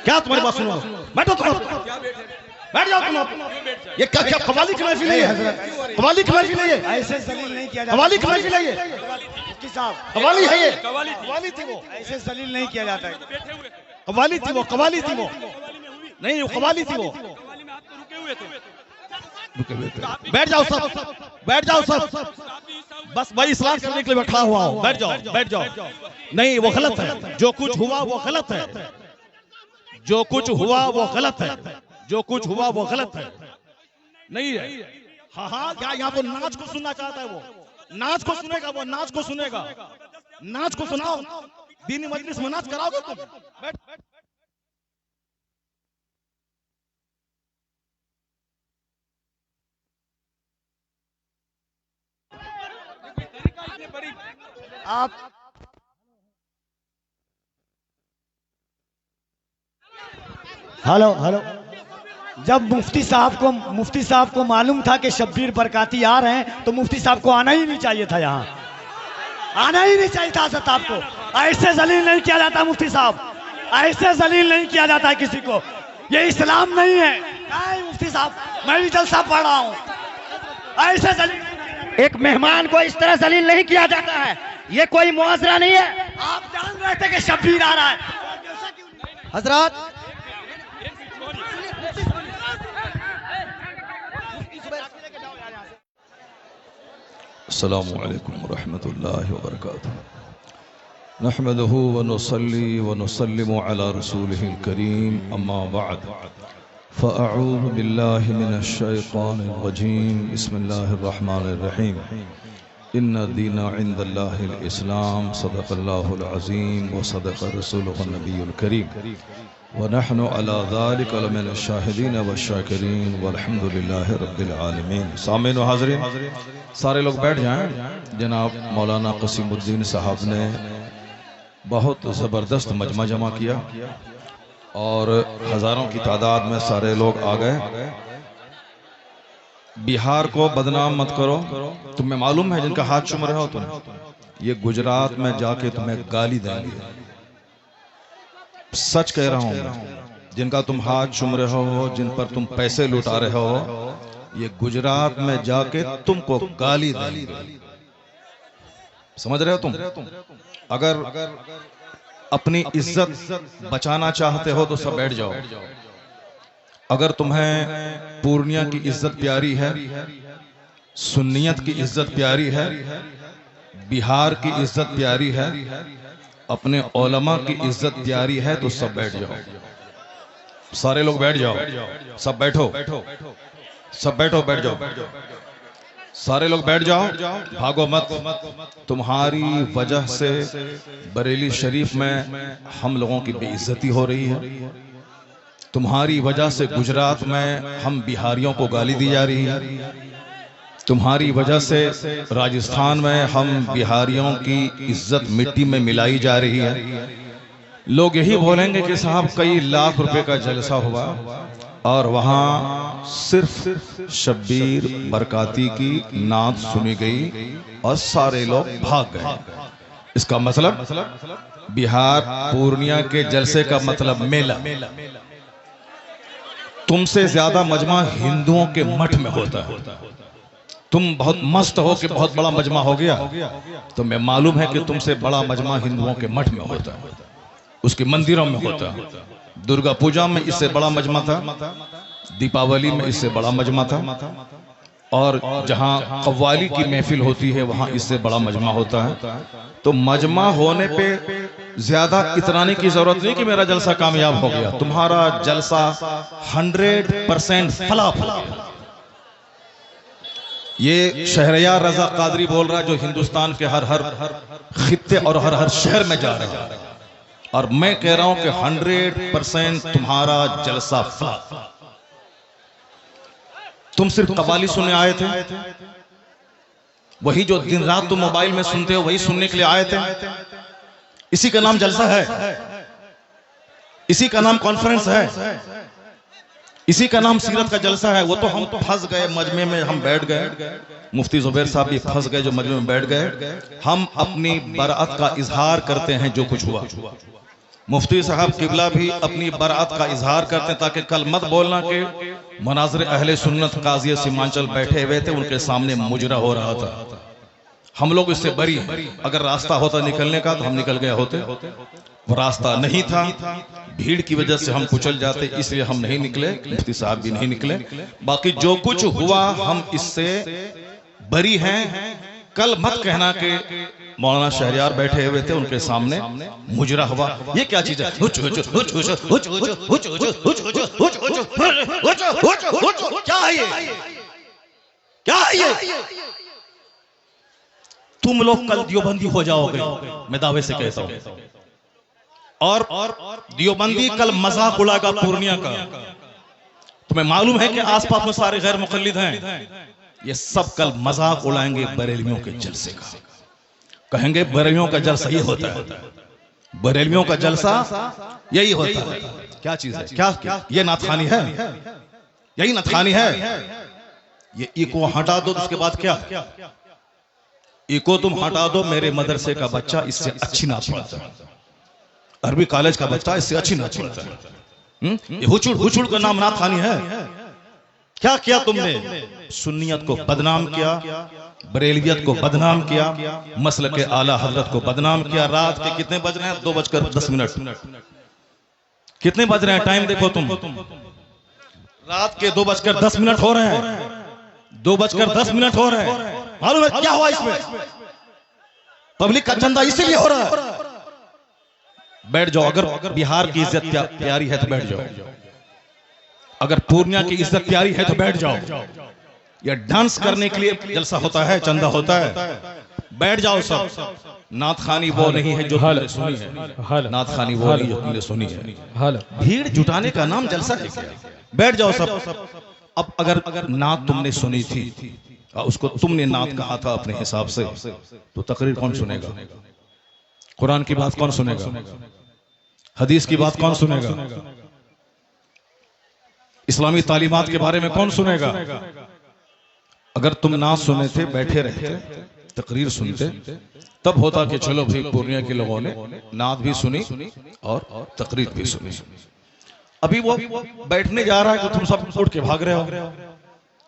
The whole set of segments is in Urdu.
کیا تمہاری بات سنو؟ بیٹھو تم، بیٹھ جاؤ تم. یہ کیا قوالی کی محفل ہے؟ یہ قوالی کی محفل ہے؟ یہ ایسے ذلیل نہیں کیا جاتا. قوالی کی محفل ہے؟ یہ مفتی صاحب قوالی ہے؟ یہ قوالی تھی وہ، ایسے ذلیل نہیں کیا جاتا ہے. قوالی تھی وہ، قوالی تھی وہ، نہیں وہ قوالی تھی وہ. بیٹھ جاؤ سب، بیٹھ جاؤ سب، بس بھائی اصلاح کرنے کے لیے بیٹھا ہوا ہوں. بیٹھ جاؤ، بیٹھ جاؤ. نہیں وہ غلط ہے، جو کچھ ہوا وہ غلط ہے، جو کچھ ہوا وہ غلط ہے، جو کچھ ہوا وہ غلط ہے. نہیں ہے. ہاں ہاں کیا یہاں پر ناچ کو سننا چاہتا ہے؟ وہ ناچ کو سنے گا، وہ ناچ کو سنے گا. ناچ کو سناؤ، دینی مجلس میں ناچ کراؤ گے تم؟ بیٹھ. آپ ہلو ہلو جب مفتی صاحب کو معلوم تھا کہ شبیر برکاتی آ رہے ہیں تو مفتی صاحب کو آنا ہی نہیں چاہیے تھا. یہاں آنا ہی نہیں چاہیے تھا. حضرت آپ کو ایسے ذلیل نہیں کیا جاتا. مفتی صاحب ایسے ذلیل نہیں کیا جاتا ہے کسی کو. یہ اسلام نہیں ہے. مفتی صاحب میں بھی جلسہ پڑھ رہا ہوں. ایسے ذلیل ایک مہمان کو اس طرح ذلیل نہیں کیا جاتا ہے. یہ کوئی معاذرہ نہیں ہے. آپ جان رہے تھے کہ شبیر آ رہا ہے. حضرات السلام علیکم ورحمۃ اللہ وبرکاتہ. نحمده ونصلي ونسلم على رسوله الكريم اما بعد فاعوذ بالله من الشیطان الرجیم. بسم اللہ الرحمن الرحیم. ان الدین عند اللہ الاسلام. صدق اللہ العظیم وصدق رسولہ النبی الکریم ونحن على ذلك لمن الشاہدین والشاکرین والحمد للہ رب العالمین. سامعین و حاضرین سارے لوگ بیٹھ جائیں. جناب مولانا قسیم الدین صاحب نے بہت زبردست مجمع جمع کیا اور ہزاروں کی تعداد میں سارے لوگ آ گئے. بہار کو بدنام مت کرو. تمہیں معلوم ہے جن کا ہاتھ چوم رہے ہو تم، یہ گجرات میں جا کے تمہیں گالی دیں گے. سچ کہہ رہا ہوں. جن کا تم ہاتھ چوم رہے ہو، جن پر تم پیسے لوٹا رہے ہو، یہ گجرات میں جا کے تم کو گالی دیں گے. سمجھ رہے ہو تم؟ اگر اپنی عزت بچانا چاہتے ہو تو سب بیٹھ جاؤ. اگر تمہیں پورنیہ کی عزت پیاری ہے، سنیت کی عزت پیاری ہے، بہار کی عزت پیاری ہے، اپنے علماء کی عزت پیاری ہے تو سب بیٹھ جاؤ. سارے لوگ بیٹھ جاؤ. سب بیٹھو، سب بیٹھو، بیٹھ جاؤ. سارے لوگ بیٹھ جاؤ، بھاگو مت. تمہاری وجہ سے بریلی شریف میں ہم لوگوں کی بے عزتی ہو رہی ہے. تمہاری وجہ سے گجرات میں ہم بہاریوں کو گالی دی جا رہی ہے. تمہاری وجہ سے راجستھان میں ہم بہاریوں کی عزت مٹی میں ملائی جا رہی ہے. لوگ یہی بولیں گے کہ صاحب کئی لاکھ روپے کا جلسہ ہوا اور وہاں صرف شبیر برکاتی کی نعت سنی گئی اور سارے لوگ بھاگ گئے. اس کا مطلب بہار پورنیہ کے جلسے کا مطلب میلہ. تم سے زیادہ مجمع ہندوؤں کے مٹھ میں ہوتا ہے. تم بہت مست ہو کہ بہت بڑا مجمع ہو گیا. تمہیں معلوم ہے کہ تم سے بڑا مجمع ہندوؤں کے مٹھ میں ہوتا ہے، اس کے مندروں میں ہوتا ہے. درگا پوجا میں اس سے بڑا مجمع تھا، دیپاولی میں اس سے بڑا مجمع تھا، اور جہاں قوالی کی محفل ہوتی ہے وہاں اس سے بڑا مجمع ہوتا ہے. تو مجمع ہونے پہ زیادہ اترانے کی ضرورت نہیں کہ میرا جلسہ کامیاب ہو گیا. تمہارا جلسہ 100% فلاح. یہ شہریار رضا قادری بول رہا ہے جو ہندوستان کے ہر خطے اور ہر شہر میں جا رہا ہے، اور میں کہہ رہا ہوں کہ 100% تمہارا جلسہ فلاح. تم صرف قوالی سننے آئے تھے، وہی جو دن رات تم موبائل میں سنتے ہو وہی سننے کے لیے آئے تھے. اسی کا نام جلسہ ہے، اسی کا نام کانفرنس ہے، اسی کا نام سیرت کا جلسہ ہے. وہ تو ہم پھنس گئے مجمع میں، ہم بیٹھ گئے. مفتی زبیر صاحب بھی پھنس گئے جو مجمع میں بیٹھ گئے. ہم اپنی برأت کا اظہار کرتے ہیں جو کچھ ہوا. مفتی صاحب قبلہ بھی اپنی برات کا اظہار کرتے ہیں تاکہ کل مت بولنا کہ مناظر اہل سنت قاضی سیمانچل بیٹھے ہوئے تھے، ان کے سامنے مجرا ہو رہا تھا. ہم لوگ اس سے بری ہیں. اگر راستہ ہوتا نکلنے کا تو ہم نکل گئے ہوتے، وہ راستہ نہیں تھا، بھیڑ کی وجہ سے ہم کچل جاتے، اس لیے ہم نہیں نکلے، مفتی صاحب بھی نہیں نکلے. باقی جو کچھ ہوا ہم اس سے بری ہیں. کل مت کہنا کہ مولانا شہریار بیٹھے ہوئے تھے، ان کے سامنے مجرا ہوا. یہ کیا چیز ہے؟ کیا ہے یہ؟ کیا ہے یہ؟ تم لوگ کل دیوبندی ہو جاؤ گے، میں دعوے سے کہتا ہوں. اور دیوبندی کل مذاق اڑائے گا پورنیہ کا. تمہیں معلوم ہے کہ آس پاس میں سارے غیر مقلد ہیں، یہ سب کل مذاق اڑائیں گے بریلویوں کے جلسے کا. کہیں گے بریلویوں کا جلسہ یہ ہوتا ہے، بریلویوں کا جلسہ یہی ہوتا ہے. کیا چیز ہے؟ کیا یہ نعت خوانی ہے؟ یہی نعت خوانی ہے. یہ ایکو ہٹا دو، اس کے بعد کیا؟ ایکو تم ہٹا دو، میرے مدرسے کا بچہ اس سے اچھی نعت پڑھتا ہے، عربی کالج کا بچہ اس سے اچھی نعت پڑھتا ہے. یہ ہچڑ کا نام نعت خوانی ہے. کیا کیا تم نے؟ سنیت کو بدنام کیا، بریلویت کو بدنام کیا، مسلک اعلیٰ حضرت کو بدنام کیا. رات کے کتنے بج رہے ہیں؟ 2:10. کتنے بج رہے ہیں؟ ٹائم دیکھو تم. رات کے 2:10 ہو رہے ہیں. 2:10 ہو رہے ہیں. معلوم ہے کیا ہوا اس میں؟ پبلک کا چندہ اسی لیے ہو رہا ہے. بیٹھ جاؤ. اگر بہار کی عزت پیاری ہے تو بیٹھ جاؤ. اگر پورنیہ کی عزت پیاری ہے تو بیٹھ جاؤ. یہ ڈانس کرنے کے لیے جلسہ ہوتا ہے، چندہ ہوتا ہے. بیٹھ جاؤ سب. نعت خوانی وہ نہیں ہے جو تم نے سنی ہے. نعت خوانی وہ نہیں جو تم نے سنی ہے. بھیڑ جٹانے کا نام جلسہ ہے کیا؟ بیٹھ جاؤ سب. اب اگر نعت تم نے سنی تھی، اس کو تم نے نعت کہا تھا اپنے حساب سے، تو تقریر کون سنے گا؟ قرآن کی بات کون سنے گا؟ حدیث کی بات کون سنے گا؟ اسلامی تعلیمات کے بارے میں کون سنے گا؟ اگر تم نعت سنے تھے، بیٹھے رہتے، تقریر سنتے، تب ہوتا کہ چلو بھائی پورنیہ کے لوگوں نے نعت بھی سنی اور تقریر بھی سنی. ابھی وہ بیٹھنے جا رہا ہے کہ تم سب اٹھ کے بھاگ رہے ہو.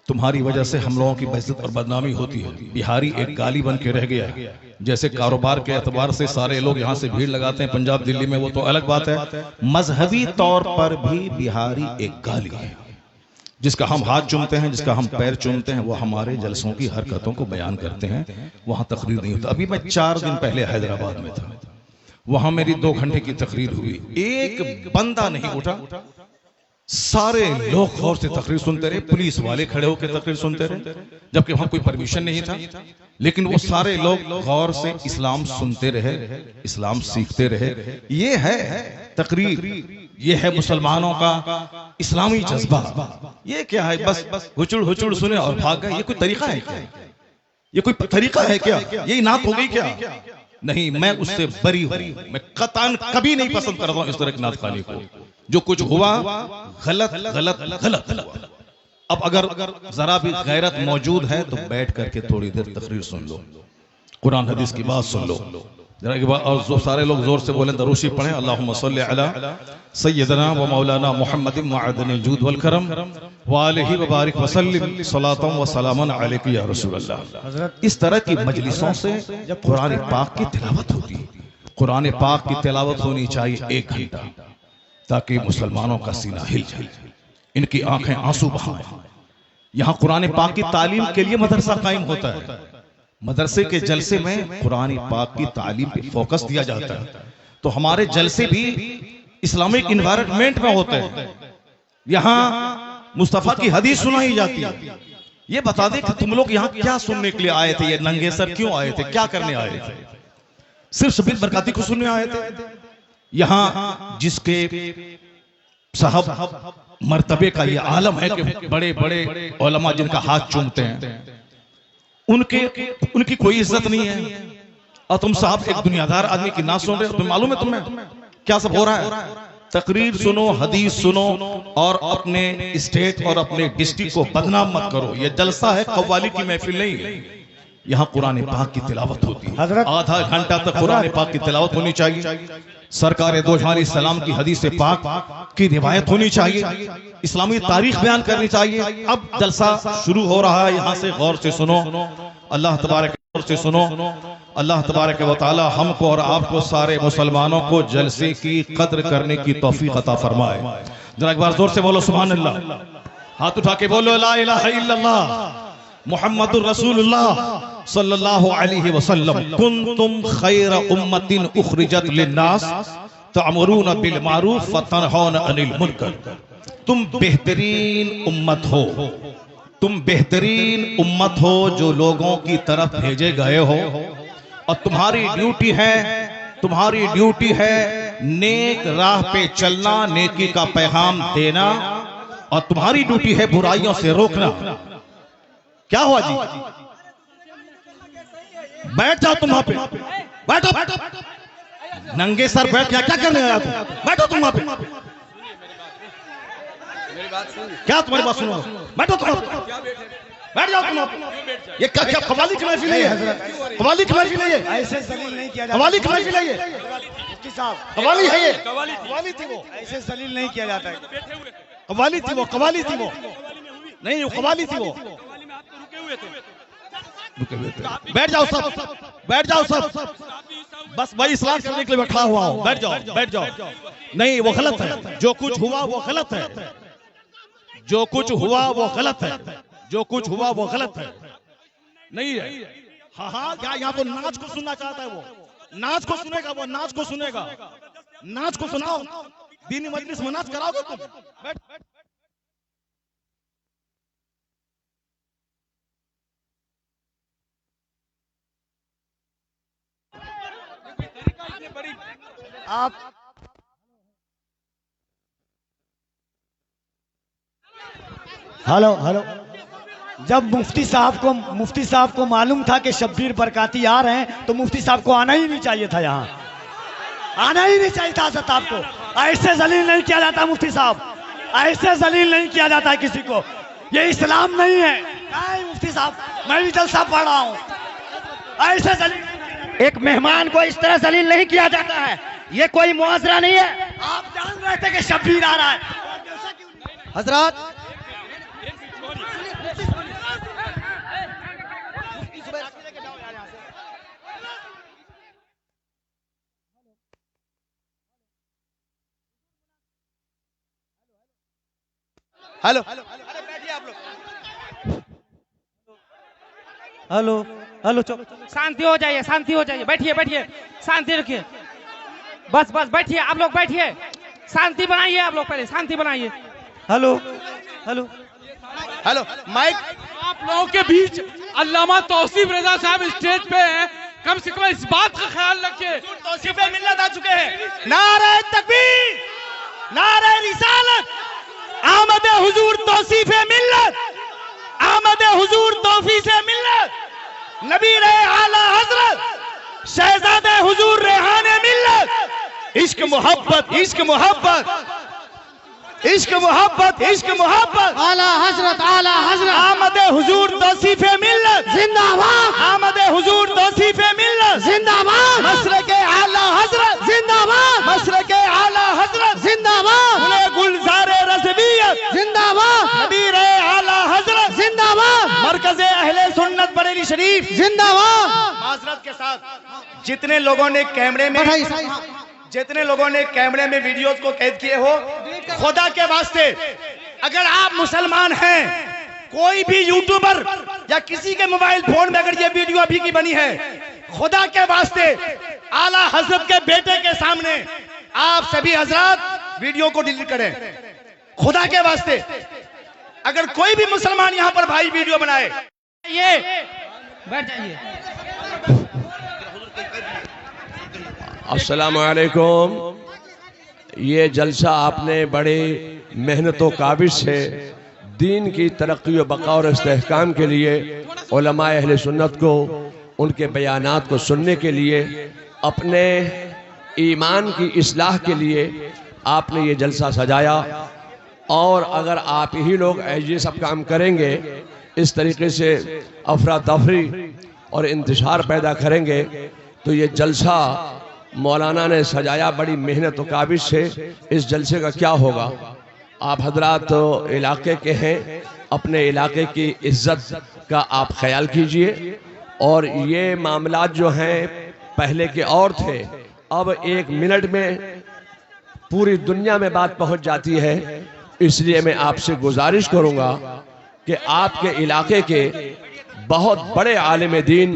تمہاری وجہ سے ہم لوگوں کی بےعزت اور بدنامی ہوتی ہے. بہاری ایک گالی بن کے رہ گیا ہے. جیسے کاروبار کے اعتبار سے سارے لوگ یہاں سے بھیڑ لگاتے ہیں پنجاب دلی میں، وہ تو الگ بات ہے. مذہبی طور پر بھی بہاری ایک گالی ہے. جس کا ہم ہاتھ چومتے ہیں، جس کا ہم پیر چومتے ہیں، وہ ہمارے جلسوں کی حرکتوں کو بیان کرتے ہیں. وہاں تقریر نہیں ہوتا. ابھی میں 4 دن پہلے حیدرآباد میں تھا، وہاں میری 2 گھنٹے کی تقریر ہوئی. ایک بندہ نہیں اٹھا. سارے لوگ غور سے تقریر سنتے رہے. پولیس والے کھڑے ہو کے تقریر سنتے رہے، جبکہ وہاں کوئی پرمیشن نہیں تھا. لیکن وہ سارے لوگ غور سے اسلام سنتے رہے، اسلام سیکھتے رہے. یہ ہے تقریر، یہ ہے مسلمانوں کا اسلامی جذبہ. یہ کیا ہے؟ بس ہچڑ سنے اور بھاگ گئے. یہ کوئی طریقہ ہے کیا؟ یہ کوئی طریقہ ہے کیا؟ یہی نعت ہو گئی کیا؟ نہیں، میں اس سے بری ہوں. میں قطعاً کبھی نہیں پسند کرتا ہوں اس طرح کی نعت خوانی کو. جو کچھ ہوا غلط ہوا. اب اگر ذرا بھی غیرت موجود ہے تو بیٹھ کر کے تھوڑی دیر تقریر سن لو، قرآن حدیث کی بات سن لو. اور سارے لوگ زور سے بولیں، دروشی پڑھیں. اللہم صلی علی سیدنا و مولانا محمد معدن الجود والکرم وآلہ وبارک وسلم صلاۃ و سلاما علیک یا رسول اللہ. اس طرح کی مجلسوں سے جب قرآن پاک کی تلاوت ہوتی ہے، قرآن پاک کی تلاوت ہونی چاہیے 1 گھنٹہ، تاکہ مسلمانوں کا سینہ ہل جائے، ان کی آنکھیں آنسو بہائیں. یہاں قرآن پاک کی تعلیم کے لیے مدرسہ قائم ہوتا ہے. مدرسے کے جلسے میں قرآن پاک کی تعلیم پہ فوکس دیا جاتا ہے. تو ہمارے جلسے بھی اسلامک انوائرمنٹ میں ہوتے ہیں. یہاں مصطفیٰ کی حدیث سنائی جاتی ہے. یہ بتا دیں کہ تم لوگ یہاں کیا سننے کے لیے آئے تھے؟ یہ ننگے سر کیوں آئے تھے؟ کیا کرنے آئے تھے؟ صرف شبیر برکاتی کو سننے آئے تھے؟ یہاں جس کے صاحب مرتبے کا یہ عالم ہے کہ بڑے بڑے علماء جن کا ہاتھ چومتے ہیں، ان کی کوئی عزت نہیں ہے. اور تم صاحب ایک دنیادار آدمی کی نعت سن رہے ہو. معلوم ہے تمہیں کیا سب ہو رہا ہے؟ تقریر سنو، حدیث سنو، اور اپنے اسٹیٹ اور اپنے ڈسٹرکٹ کو بدنام مت کرو. یہ جلسہ ہے، قوالی کی محفل نہیں ہے. یہاں قرآن پاک کی تلاوت ہوتی ہے. آدھا گھنٹہ تک قرآن پاک کی تلاوت ہونی چاہیے. سرکار دو جہان سلام کی حدیث پاک کی روایت ہونی چاہیے، اسلامی تاریخ بیان کرنی چاہیے۔ اب جلسہ شروع ہو رہا ہے، یہاں سے غور سے سنو، اللہ تبارک غور سے سنو۔ اللہ تبارک و تعالی ہم کو اور آپ کو سارے مسلمانوں کو جلسے کی قدر کرنے کی توفیق عطا فرمائے۔ ذرا ایک بار زور سے بولو سبحان اللہ، ہاتھ اٹھا کے بولو لا الہ الا اللہ محمد الرسول اللہ صلی اللہ علیہ وسلم۔ کنتم خیر امت اخرجت للناس تعمرون بالمعروف وتنہون عن المنکر۔ تم بہترین امت ہو، تم بہترین امت ہو جو لوگوں کی طرف بھیجے گئے ہو، اور تمہاری ڈیوٹی ہے نیک راہ پہ چلنا، نیکی کا پیغام دینا، اور تمہاری ڈیوٹی ہے برائیوں سے روکنا۔ کیا ہوا جی؟ بیٹھ جاؤ تم وہاں پہ، بیٹھو ننگے سر بیٹھ کیا کرنے آیا تم؟ بیٹھو تم وہاں پہ، کیا تمہاری بات سنو؟ بیٹھو تم وہاں پہ، بیٹھ جاؤ تم وہاں پہ۔ یہ کیا قوالی کی محفل ہے یہ؟ قوالی کی محفل ہے یہ؟ ایسے ذلیل نہیں کیا جاتا، قوالی کی محفل ہے یہ؟ مفتی صاحب قوالی ہے یہ؟ قوالی تھی وہ، ایسے ذلیل نہیں کیا جاتا ہے۔ قوالی تھی وہ، قوالی تھی وہ، نہیں وہ قوالی تھی وہ۔ بیٹھ جاؤ سب، بیٹھ جاؤ سب، بس بھائی اصلاح کرنے کے لیے بیٹھا ہوا ہوں، بیٹھ جاؤ بیٹھ جاؤ۔ نہیں وہ غلط ہے، جو کچھ ہوا وہ غلط ہے، جو کچھ ہوا وہ غلط ہے، جو کچھ ہوا وہ غلط ہے، نہیں ہے۔ ہاں ہاں کیا یہاں تو ناچ کو سننا چاہتا ہے وہ، ناچ کو سنے گا وہ، ناچ کو سنے گا، ناچ کو سناؤ، دینی مجلس میں ناچ کراؤ گے تم؟ بیٹھ آپ ہلو جب مفتی صاحب کو معلوم تھا کہ شبیر برکاتی آ رہے ہیں تو مفتی صاحب کو آنا ہی نہیں چاہیے تھا، یہاں آنا ہی نہیں چاہیے تھا حضرت آپ کو۔ ایسے ذلیل نہیں کیا جاتا مفتی صاحب، ایسے ذلیل نہیں کیا جاتا ہے کسی کو، یہ اسلام نہیں ہے۔ نہیں مفتی صاحب میں بھی جلسہ پڑھ رہا ہوں، ایسے ذلیل ایک مہمان کو اس طرح ذلیل نہیں کیا جاتا ہے، یہ کوئی معاذرہ نہیں ہے۔ آپ جان رہے تھے کہ شبیر آ رہا ہے حضرات۔ ہلو ہلو ہلو شانتی ہو جائیے، شانتی ہو جائیے، بیٹھیے بیٹھیے، شانتی رکھیے، بس بس بیٹھیے، آپ لوگ بیٹھیے، شانتی بنائیے، آپ لوگ پہلے شانتی بنائیے۔ ہلو ہلو ہلو مائک آپ لوگوں کے بیچ علامہ توصیف رضا صاحب اسٹیج پہ ہیں، کم سے کم اس بات کا خیال رکھیے۔ توصیف ملت آ چکے ہیں، نعرہ تکبیر، نعرہ رسالت، آمد حضور توصیف ملت، آمد حضور توفیق ملت، نبی اعلی حضرت شہزادہ حضور ریحان ملت، عشق محبت عشق محبت عشق محبت عشق محبت، اعلیٰ حضرت آمد حضور توصیف ملت، زندہ باد، آمد حضور توصیف ملت، زندہ باد، مسلک اعلی حضرت، زندہ باد، مسلک اعلی حضرت، زندہ باد، گلزار رضویت، زندہ باد، نبی اعلی حضرت، زندہ باد، مرکز اہل سنت بریلی شریف۔ زندہ باد۔ معذرت کے ساتھ جتنے لوگوں نے کیمرے میں ویڈیوز کو قید کیے ہو، خدا کے واسطے اگر آپ مسلمان ہیں، کوئی بھی یوٹیوبر یا کسی کے موبائل فون میں اگر یہ ویڈیو ابھی کی بنی ہے، خدا کے واسطے اعلیٰ حضرت کے بیٹے کے سامنے آپ سبھی حضرات ویڈیو کو ڈیلیٹ کریں، خدا کے واسطے۔ اگر کوئی بھی مسلمان یہاں پر بھائی ویڈیو بنائے، یہ بیٹھ جائیے۔ السلام علیکم۔ یہ جلسہ آپ نے بڑے محنت و کاوش سے دین کی ترقی و بقا اور استحکام کے لیے علماء اہل سنت کو ان کے بیانات کو سننے کے لیے، اپنے ایمان کی اصلاح کے لیے آپ نے یہ جلسہ سجایا، اور اگر آپ ہی لوگ یہ سب کام کریں گے، اس طریقے سے افراتفری اور انتشار پیدا کریں گے، تو یہ جلسہ مولانا نے سجایا بڑی محنت و کاوش سے، اس جلسے کا کیا ہوگا؟ آپ حضرات علاقے کے ہیں، اپنے علاقے کی عزت کا آپ خیال کیجئے، اور یہ معاملات جو ہیں پہلے کے اور تھے، اب 1 منٹ میں پوری دنیا میں بات پہنچ جاتی ہے، اس لیے میں آپ سے گزارش کروں گا کہ آپ کے علاقے کے بہت بڑے عالم دین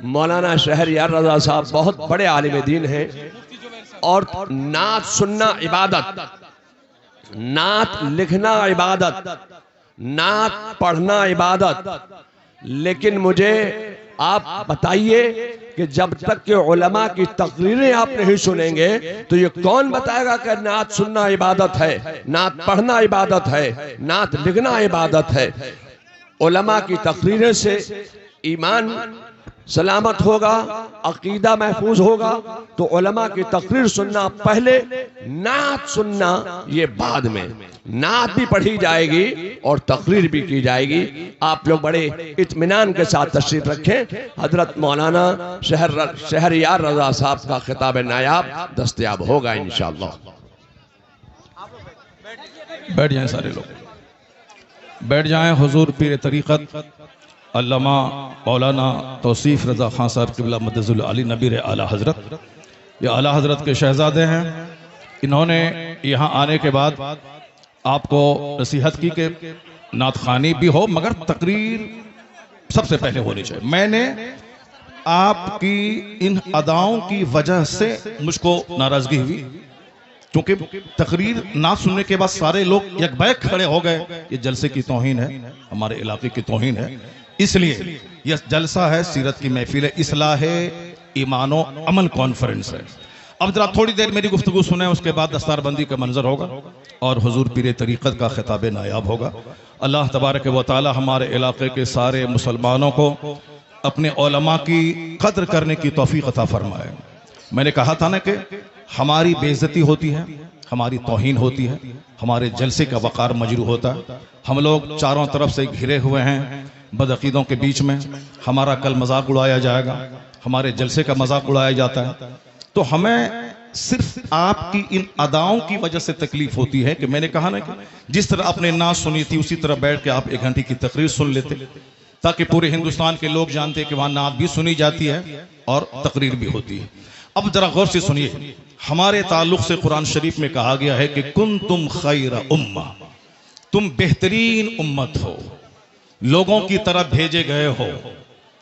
مولانا شہریار رضا صاحب بہت بڑے عالم دین ہیں، اور نعت سننا عبادت، نعت لکھنا عبادت، نعت پڑھنا عبادت، لیکن مجھے آپ بتائیے کہ جب تک کہ علماء کی تقریریں آپ نہیں سنیں گے تو یہ کون بتائے گا کہ نعت سننا عبادت ہے، نعت پڑھنا عبادت ہے، نعت لکھنا عبادت ہے؟ علماء کی تقریریں سے ایمان سلامت ہوگا، عقیدہ محفوظ ہوگا، تو علماء کی تقریر سننا پہلے، نعت سننا یہ بعد میں۔ نعت بھی پڑھی جائے گی اور تقریر بھی کی جائے گی۔ آپ لوگ بڑے اطمینان کے ساتھ تشریف رکھیں، حضرت مولانا شہریار رضا صاحب کا خطاب نایاب دستیاب ہوگا انشاءاللہ۔ بیٹھ جائیں سارے لوگ، بیٹھ جائیں۔ حضور پیر طریقت علامہ مولانا توصیف رضا خان صاحب قبلہ مدظ العلی نبیر اعلیٰ حضرت، یہ اعلیٰ حضرت کے شہزادے ہیں۔ انہوں نے یہاں آنے کے بعد آپ کو نصیحت کی کہ نعت خوانی بھی ہو مگر تقریر سب سے پہلے ہونی چاہیے۔ میں نے آپ کی ان اداؤں کی وجہ سے مجھ کو ناراضگی ہوئی، کیونکہ تقریر نہ سننے کے بعد سارے لوگ یک بیک کھڑے ہو گئے، یہ جلسے کی توہین ہے، ہمارے علاقے کی توہین ہے۔ اس لیے یہ جلسہ ہے، سیرت کی محفل ہے، اصلاح ایمان و عمل کانفرنس ہے۔ اب ذرا تھوڑی دیر میری گفتگو سنیں، اس کے بعد دستار بندی کا منظر ہوگا اور حضور پیر طریقت کا خطاب نایاب ہوگا۔ اللہ تبارک و تعالی ہمارے علاقے کے سارے مسلمانوں کو اپنے علماء کی قدر کرنے کی توفیق عطا فرمائے۔ میں نے کہا تھا نا کہ ہماری بے عزتی ہوتی ہے، ہماری توہین ہوتی ہے، ہمارے جلسے کا وقار مجروح ہوتا ہے۔ ہم لوگ چاروں طرف سے گھرے ہوئے ہیں بدعقیدوں کے بیچ میں، ہمارا کل مذاق اڑایا جائے گا، ہمارے جلسے کا مذاق اڑایا جاتا ہے، تو ہمیں صرف آپ کی ان اداؤں کی وجہ سے تکلیف ہوتی ہے کہ میں نے کہا نا کہ جس طرح آپ نے نعت سنی تھی اسی طرح بیٹھ کے آپ 1 گھنٹے کی تقریر سن لیتے، تاکہ پورے ہندوستان کے لوگ جانتے کہ وہاں نعت بھی سنی جاتی ہے اور تقریر بھی ہوتی ہے۔ اب ذرا غور سے سنیے، ہمارے تعلق سے قرآن شریف میں کہا گیا ہے کہ کنتم خیر امہ، تم بہترین امت ہو، لوگوں کی طرف بھیجے گئے ہو،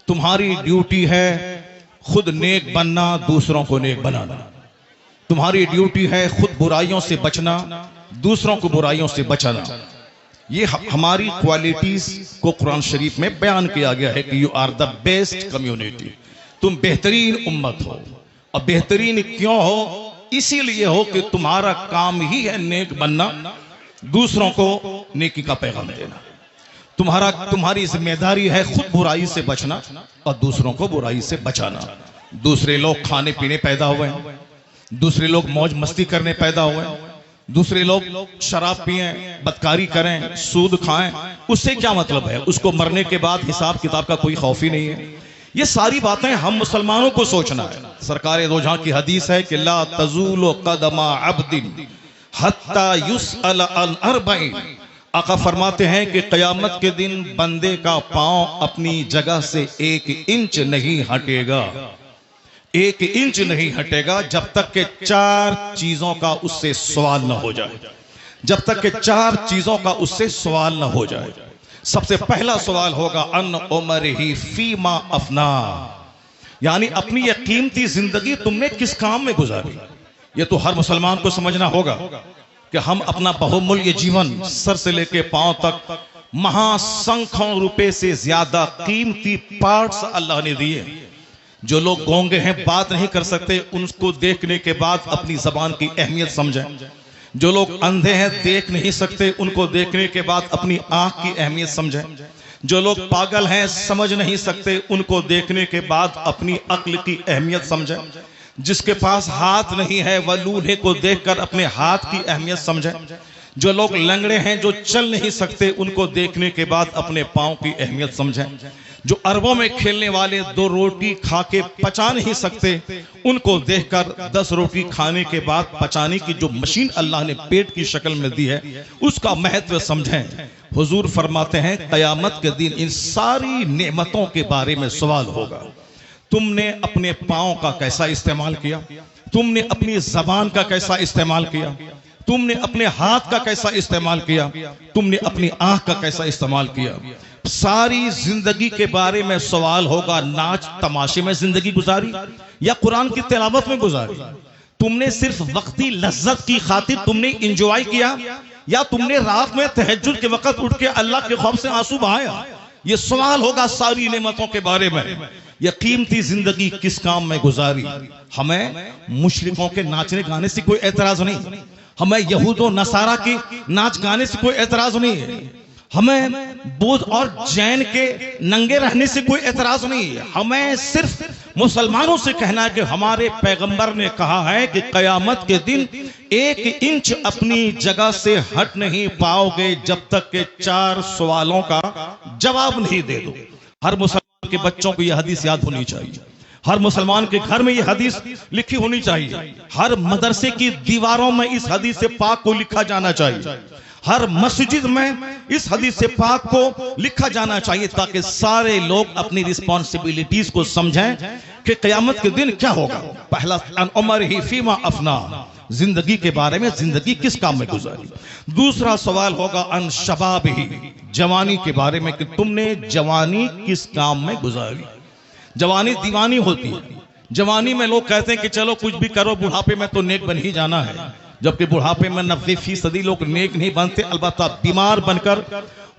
تمہاری ڈیوٹی ہے خود نیک بننا، دوسروں کو نیک بنانا، تمہاری ڈیوٹی ہے خود برائیوں سے بچنا، دوسروں کو برائیوں سے بچانا۔ یہ ہماری کوالٹیز کو قرآن شریف میں بیان کیا گیا ہے کہ you are the best community, تم بہترین امت ہو۔ اور بہترین کیوں ہو؟ اسی لیے ہو کہ تمہارا کام ہی ہے نیک بننا، دوسروں کو نیکی کا پیغام دینا۔ تمہاری ذمہ داری ہے خود برائی سے بچنا اور دوسروں کو برائی سے بچانا۔ دوسرے لوگ کھانے پینے پیدا ہوئے ہیں، دوسرے لوگ موج مستی کرنے پیدا ہوئے ہیں، دوسرے لوگ شراب پئیں، بدکاری کریں، سود کھائیں، اس سے کیا مطلب ہے؟ اس کو مرنے کے بعد حساب کتاب کا کوئی خوف ہی نہیں ہے۔ یہ ساری باتیں ہم مسلمانوں کو سوچنا ہے۔ سرکار دو جہاں کی حدیث ہے کہ لا تزول قدم عبد حتی یسأل عن اربعین، آقا فرماتے ہیں کہ قیامت کے دن بندے کا پاؤں اپنی جگہ سے 1 انچ نہیں ہٹے گا، 1 انچ نہیں ہٹے گا جب تک کہ 4 چیزوں کا اس سے سوال نہ ہو جائے، جب تک کہ 4 چیزوں کا اس سے سوال نہ ہو جائے۔ سب سے پہلا سوال ہوگا ان عمرہ فیما افنا، یعنی اپنی یہ قیمتی زندگی تم نے کس کام میں گزاری۔ یہ تو ہر مسلمان کو سمجھنا ہوگا کہ ہم اپنا بہومولیہ جیون سر سے لے کے پاؤں تک مہاسنکھوں روپے سے زیادہ قیمتی پارٹس اللہ نے دیے۔ جو لوگ گونگے ہیں، بات نہیں کر سکتے، ان کو دیکھنے کے بعد اپنی زبان کی اہمیت سمجھیں۔ جو لوگ اندھے ہیں، دیکھ نہیں سکتے، ان کو دیکھنے کے بعد اپنی آنکھ کی اہمیت سمجھیں۔ جو لوگ پاگل ہیں، سمجھ نہیں سکتے، ان کو دیکھنے کے بعد اپنی عقل کی اہمیت سمجھیں۔ جس کے پاس ہاتھ نہیں ہے، وہ لولہے کو دیکھ کر اپنے ہاتھ کی اہمیت سمجھیں۔ جو لوگ لنگڑے ہیں، جو چل نہیں سکتے، ان کو دیکھنے کے بعد اپنے پاؤں کی اہمیت سمجھیں۔ جو اربوں میں کھیلنے والے 2 روٹی کھا کے پچا نہیں سکتے، ان کو دیکھ کر 10 روٹی کھانے کے بعد پچانے کی جو مشین اللہ نے پیٹ کی شکل میں دی ہے اس کا مہتو سمجھیں۔ حضور فرماتے ہیں قیامت کے دن ان ساری نعمتوں کے بارے میں سوال ہوگا۔ تم نے اپنے پاؤں کا کیسا استعمال کیا؟ تم نے اپنی زبان کا کیسا استعمال کیا؟ تم نے اپنے ہاتھ کا کیسا استعمال کیا؟ تم نے اپنی آنکھ کا کیسا استعمال کیا؟ ساری زندگی کے بارے میں سوال ہوگا۔ ناچ تماشے میں زندگی گزاری یا قرآن کی تلاوت میں گزاری؟ تم نے صرف وقتی لذت کی خاطر تم نے انجوائے کیا یا تم نے رات میں تہجد کے وقت اٹھ کے اللہ کے خوف سے آنسو بہایا؟ یہ سوال ہوگا ساری نعمتوں کے بارے میں۔ یہ قیمتی زندگی کس کام میں گزاری؟ ہمیں مشرکوں کے ناچنے گانے سے کوئی اعتراض نہیں، ہمیں یہود و نصارہ کے ناچ گانے سے کوئی اعتراض نہیں ہے، ہمیں بدھ اور جین کے ننگے رہنے سے کوئی اعتراض نہیں ہے۔ ہمیں صرف مسلمانوں سے کہنا ہے کہ ہمارے پیغمبر نے کہا ہے کہ قیامت کے دن 1 انچ اپنی جگہ سے ہٹ نہیں پاؤ گے جب تک کہ 4 سوالوں کا جواب نہیں دے دو۔ ہر مسلمان کے بچوں کو یہ حدیث یاد ہونی چاہیے، ہر مسلمان کے گھر میں یہ حدیث لکھی ہونی چاہیے، ہر مدرسے کی دیواروں میں اس حدیث پاک کو لکھا جانا چاہیے، ہر مسجد میں اس حدیث پاک کو لکھا جانا چاہیے، تاکہ سارے لوگ اپنی رسپانسبلٹیز کو سمجھیں کہ قیامت کے دن کیا ہوگا۔ پہلا ان عمرہ فیما افنا، زندگی کے بارے میں زندگی کس کام میں گزاری۔ دوسرا سوال ہوگا ان شبابہ، جوانی کے بارے میں کہ تم نے جوانی کس کام میں گزاری۔ جوانی دیوانی ہوتی ہے، جوانی میں لوگ کہتے ہیں کہ چلو کچھ بھی کرو، بڑھاپے میں تو نیک بن ہی جانا ہے، جبکہ بڑھاپے میں 90% لوگ نیک نہیں بنتے، البتہ بیمار بن کر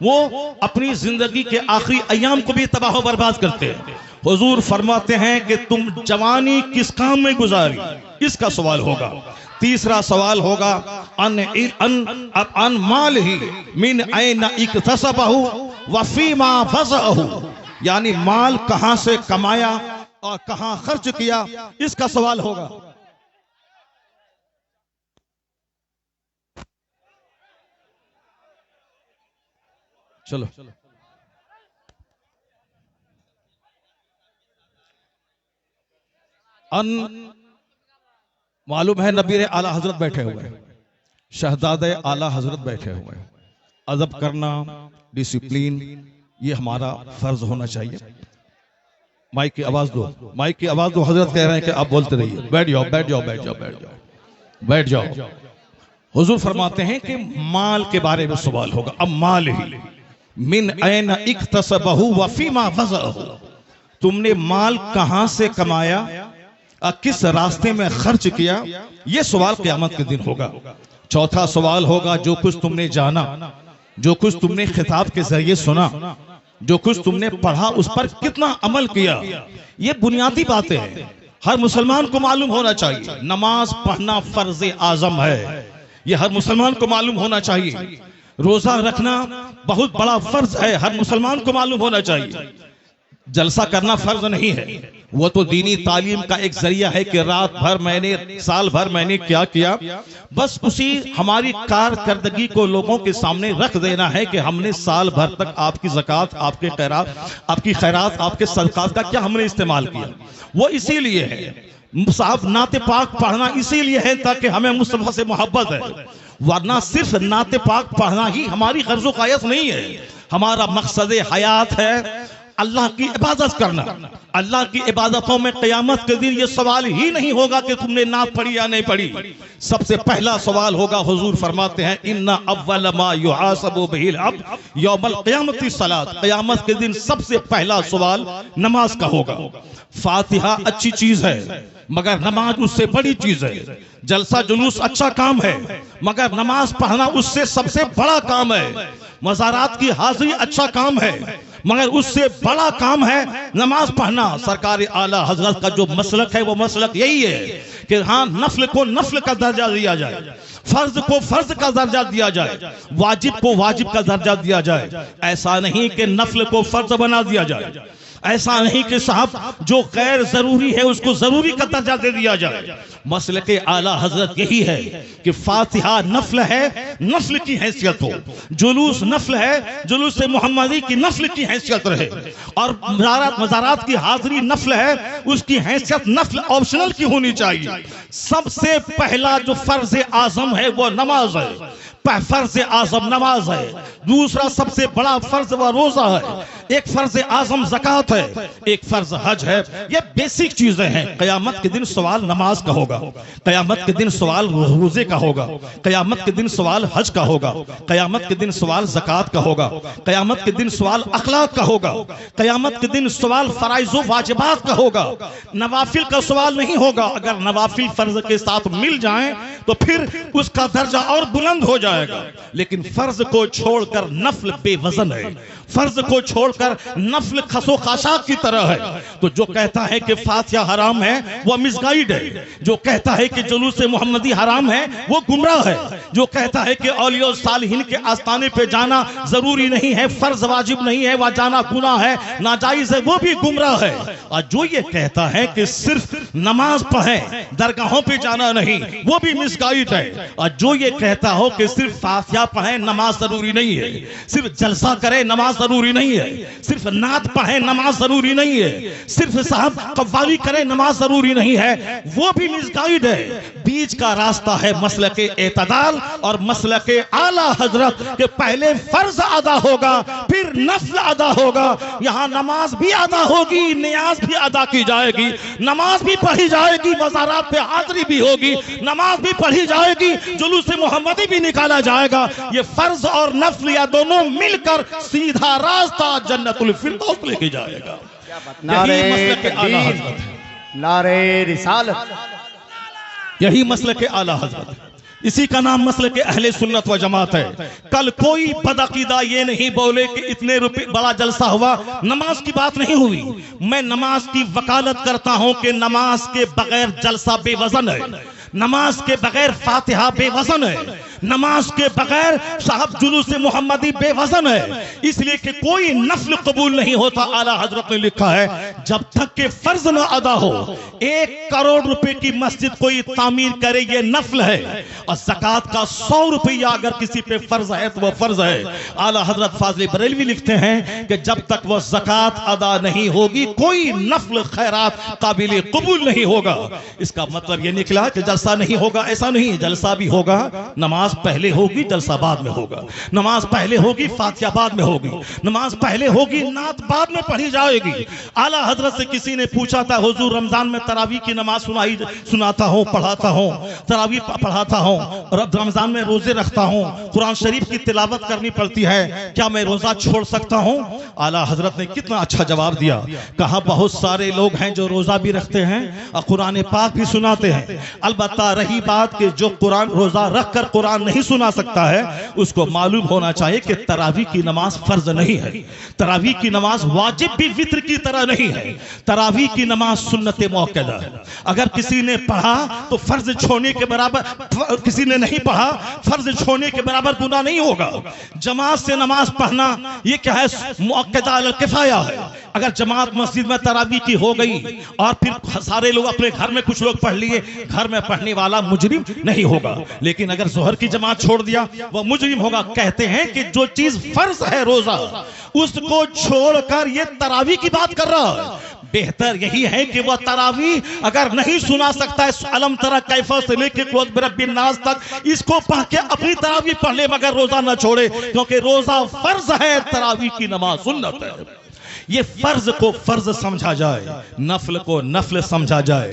وہ اپنی زندگی کے آخری ایام کو بھی تباہ و برباد کرتے ہیں۔ حضور فرماتے ہیں کہ تم جوانی کس کام میں گزاری، اس کا سوال ہوگا۔ تیسرا سوال ہوگا ان مال ہی من این اکتسبہ وفیما فزعہ، یعنی مال کہاں سے کمایا اور کہاں خرچ کیا، اس کا سوال ہوگا۔ چلو معلوم ہے نبی اعلیٰ حضرت بیٹھے ہوئے، شہزادے اعلیٰ حضرت بیٹھے ہوئے، ادب کرنا، ڈسپلین، یہ ہمارا فرض ہونا چاہیے۔ مائک کی آواز دو، مائک کی آواز دو، حضرت کہہ رہے ہیں کہ آپ بولتے رہیے۔ بیٹھ جاؤ بیٹھ جاؤ بیٹھ جاؤ بیٹھ جاؤ بیٹھ جاؤ۔ حضور فرماتے ہیں کہ مال کے بارے میں سوال ہوگا۔ اب مال ہی من این اکتسبہ وفیما وضعہ، تم نے مال کہاں سے کمایا، کس راستے میں خرچ کیا، یہ سوال قیامت کے دن ہوگا۔ چوتھا سوال ہوگا جو کچھ تم نے جانا، جو کچھ تم نے خطاب کے ذریعے سنا، جو کچھ تم نے پڑھا، اس پر کتنا عمل کیا۔ یہ بنیادی باتیں ہیں، ہر مسلمان کو معلوم ہونا چاہیے۔ نماز پڑھنا فرض اعظم ہے، یہ ہر مسلمان کو معلوم ہونا چاہیے۔ روزہ رکھنا بہت بڑا فرض ہے، ہر مسلمان کو معلوم ہونا چاہیے۔ جلسہ کرنا فرض نہیں ہے، وہ تو دینی تعلیم کا ایک ذریعہ ہے کہ رات بھر میں نے، سال بھر میں نے کیا کیا، بس اسی ہماری کارکردگی کو لوگوں کے سامنے رکھ دینا ہے کہ ہم نے سال بھر تک آپ کی زکوٰۃ، آپ کے خیرات، آپ کی خیرات، آپ کے صدقات کا کیا ہم نے استعمال کیا۔ وہ اسی لیے ہے، صاحب نعت پاک پڑھنا اسی لیے ہے تاکہ ہمیں مصطفیٰ سے محبت ہے، ورنہ صرف نعت پاک پڑھنا ہی ہماری غرض و غایت نہیں ہے۔ ہمارا مقصد حیات ہے اللہ کی عبادت کرنا۔ اللہ کی عبادتوں میں قیامت کے دن یہ سوال ہی نہیں ہوگا کہ تم نے نعت پڑھی یا نہیں پڑھی، سب سے پہلا سوال ہوگا، حضور فرماتے ہیں ان اول ما یحاسب بہ العبد یوم القیامت الصلاۃ، قیامت کے دن سب سے پہلا سوال نماز کا ہوگا۔ فاتحہ اچھی چیز ہے مگر نماز اس سے بڑی چیز ہے، جلسہ جلوس اچھا کام ہے مگر نماز پڑھنا اس سے سب سے بڑا کام ہے، مزارات کی حاضری اچھا کام ہے مگر اس سے بڑا کام ہے نماز پڑھنا۔ سرکار اعلیٰ حضرت کا جو مسلک ہے وہ مسلک یہی ہے کہ ہاں نفل کو نفل کا درجہ دیا جائے، فرض کو فرض کا درجہ دیا جائے، واجب کو واجب کا درجہ دیا جائے، ایسا نہیں کہ نفل کو فرض بنا دیا جائے، ایسا نہیں کہ صاحب جو غیر ضروری ہے اس کو ضروری کا درجہ دے دیا جائے. مسلک اعلیٰ حضرت یہی ہے کہ فاتحہ نفل ہے، نفل کی حیثیت ہو. جلوس نفل ہے، جلوس محمدی کی نفل کی حیثیت رہے. اور مزارات کی حاضری نفل ہے، اس کی حیثیت نفل آپشنل کی ہونی چاہیے. سب سے پہلا جو فرض اعظم ہے وہ نماز ہے. فرض اعظم نماز ہے. دوسرا سب سے بڑا فرض وہ روزہ ہے. ایک فرض اعظم زکوٰۃ ہے، ایک فرض حج ہے. یہ بیسک چیزیں ہیں. قیامت کے دن سوال نماز کا ہوگا، قیامت کے دن سوال روزے کا ہوگا، قیامت کے دن سوال حج کا ہوگا، قیامت کے دن سوال زکوٰۃ کا ہوگا، قیامت کے دن سوال اخلاق کا ہوگا، قیامت کے دن سوال فرائض و واجبات کا ہوگا. نوافل کا سوال نہیں ہوگا. اگر نوافل فرض کے ساتھ مل جائیں تو پھر اس کا درجہ اور بلند ہو جائے گا. لیکن فرض کو چھوڑ کر نفل بے وزن ہے. فرض کو چھوڑ کر نفل خسو خاشاک کی طرح ہے. تو جو کہتا ہے کہ فاتحہ حرام ہے وہ مس گائیڈ ہے. جو کہتا ہے کہ جلوس محمدی حرام ہے وہ گمراہ ہے. جو کہتا ہے کہ اولیاء صالحین کے آستانے پہ جانا ضروری نہیں ہے، فرض واجب نہیں ہے، وہ جانا گناہ ہے، ناجائز ہے، وہ بھی گمراہ ہے. اور جو یہ کہتا ہے کہ صرف نماز پڑھیں، درگاہوں پہ جانا نہیں، وہ بھی مس گائیڈ ہے. اور جو یہ کہتا ہو کہ صرف فاتحہ پڑھیں نماز ضروری نہیں ہے، صرف جلسہ کریں نماز ضروری نہیں ہے، صرف نعت پڑھیں نماز ضروری نہیں ہے، صرف صاحب قوالی کریں نماز ضروری نہیں ہے، وہ بھی مس گائیڈ ہے. بیچ کا راستہ ہے مسلک اعتدال اور مسلک اعلیٰ حضرت کہ پہلے فرض ادا ہوگا پھر نفل ادا ہوگا. یہاں نماز بھی ادا ہوگی، نیاز بھی ادا کی جائے گی، نماز بھی پڑھی جائے گی، مزارات پہ حاضری بھی ہوگی، نماز بھی پڑھی جائے گی، جلوس محمدی بھی نکالا جائے گا. یہ فرض اور نفل یا دونوں مل کر سیدھا راستہ جنت الفردوس لے کے جائے گا. یہی مسلک اعلیٰ حضرت، نعرہ رسالت. یہی مسلک اعلیٰ حضرت. اسی کا نام مسلک اہل سنت و جماعت ہے. کل کوئی بدعقیدہ یہ نہیں بولے کہ اتنے روپے بڑا جلسہ ہوا، نماز کی بات نہیں ہوئی. میں نماز کی وکالت کرتا ہوں کہ نماز کے بغیر جلسہ بے وزن ہے، نماز کے بغیر فاتحہ بے وزن ہے، نماز کے بغیر صاحب جلوس محمدی بے وزن ہے. اس لیے کہ کوئی نفل قبول نہیں ہوتا. اعلیٰ حضرت نے لکھا ہے جب تک کہ فرض نہ ادا ہو. 1 کروڑ روپے کی مسجد کوئی تعمیر کرے یہ نفل ہے، اور زکوٰۃ کا 100 روپیہ اگر کسی پہ فرض ہے تو وہ فرض ہے. اعلیٰ حضرت فاضل بریلوی لکھتے ہیں کہ جب تک وہ زکوٰۃ ادا نہیں ہوگی کوئی نفل خیرات قابل قبول نہیں ہوگا. اس کا مطلب یہ نکلا کہ جلسہ نہیں ہوگا. ایسا نہیں، جلسہ بھی ہوگا، نماز پہلے ہوگی جلسہ بعد میں ہوگا، نماز پہلے ہوگی فاتحہ بعد میں ہوگی، نماز پہلے ہوگی نعت بعد میں پڑھی جائے گی. اعلیٰ حضرت سے کسی نے پوچھا تھا حضور رمضان میں تراویح کی نماز سناتا ہوں، پڑھاتا ہوں، تراویح پڑھاتا ہوں، اور اب رمضان میں روزے رکھتا ہوں، قرآن شریف کی تلاوت کرنی پڑتی ہے، کیا میں روزہ چھوڑ سکتا ہوں؟ اعلیٰ حضرت نے کتنا اچھا جواب دیا. کہا بہت سارے لوگ ہیں جو روزہ بھی رکھتے ہیں اور قرآن پاک بھی سناتے ہیں. البتہ رہی بات کہ جو قرآن روزہ رکھ کر قرآن نہیں سنا سکتا ہے اس کو معلوم ہونا چاہیے کہ تراویح کی نماز فرض نہیں ہے، تراویح کی نماز واجب بھی وتر کی طرح نہیں ہے، تراویح کی نماز سنت موقدہ ہے. اگر کسی نے پڑھا تو فرض چھوڑنے کے برابر، کسی نے نہیں پڑھا فرض چھوڑنے کے برابر گناہ نہیں ہوگا. جماعت سے نماز پڑھنا یہ کیا ہے؟ موقدہ علی الکفایہ ہے. اگر جماعت مسجد میں تراویح کی ہو گئی اور پھر سارے لوگ اپنے گھر میں کچھ لوگ پڑھ لیے، گھر میں پڑھنے والا مجرم نہیں ہوگا. لیکن اگر ظہر کی جماعت چھوڑ دیا وہ مجرم ہوگا. کہتے ہیں کہ جو چیز فرض ہے روزہ اس کو چھوڑ کر یہ تراویح کی بات کر رہا ہے. بہتر یہی ہے کہ وہ تراویح اگر نہیں سنا سکتا ہے علم ترى کیف سے لے کے قل برب الناس تک اس کو پڑھ کے اپنی تراویح پڑھ لے مگر روزہ نہ چھوڑے، کیونکہ روزہ فرض ہے، تراویح کی نماز سنت ہے. یہ فرض کو فرض سمجھا جائے، نفل کو نفل سمجھا جائے.